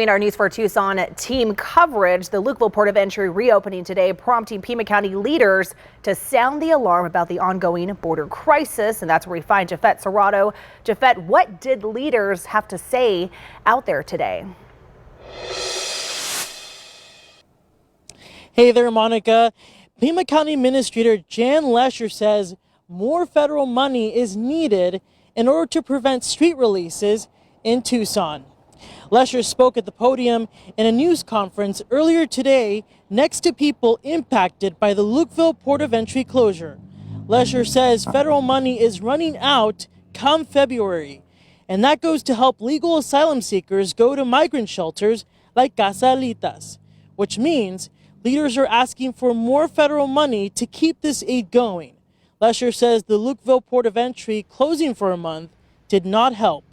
In our News for Tucson team coverage, the Lukeville Port of Entry reopening today, prompting Pima County leaders to sound the alarm about the ongoing border crisis. And that's where we find Jafet Serrato. Jafet, what did leaders have to say out there today? Hey there, Monica. Pima County Administrator Jan Lesher says more federal money is needed in order to prevent street releases in Tucson. Lesher spoke at the podium in a news conference earlier today next to people impacted by the Lukeville Port of Entry closure. Lesher says federal money is running out come February, and that goes to help legal asylum seekers go to migrant shelters like Casa Alitas, which means leaders are asking for more federal money to keep this aid going. Lesher says the Lukeville Port of Entry closing for a month did not help.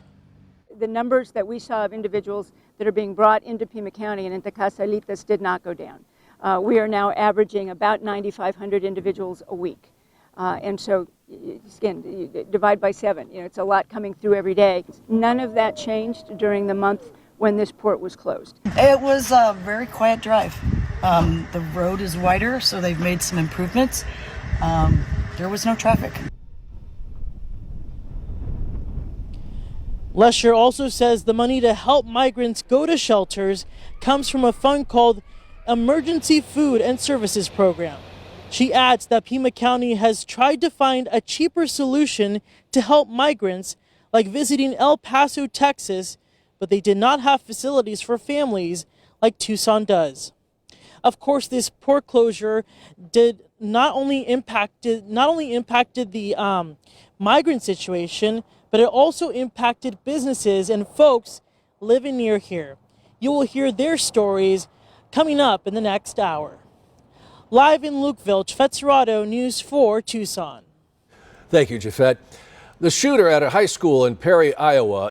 The numbers that we saw of individuals that are being brought into Pima County and into Casa Alitas did not go down. We are now averaging about 9,500 individuals a week. And so, again, you divide by 7. It's a lot coming through every day. None of that changed during the month when this port was closed. It was a very quiet drive. The road is wider, so they've made some improvements. There was no traffic. Lesher also says the money to help migrants go to shelters comes from a fund called Emergency Food and Services Program. She adds that Pima County has tried to find a cheaper solution to help migrants, like visiting El Paso, Texas, but they did not have facilities for families like Tucson does. Of course, this port closure did not only impacted the migrant situation, but it also impacted businesses and folks living near here. You will hear their stories coming up in the next hour. Live in Lukeville, Jafet Serrato, News 4 Tucson. Thank you, Jafet. The shooter at a high school in Perry, Iowa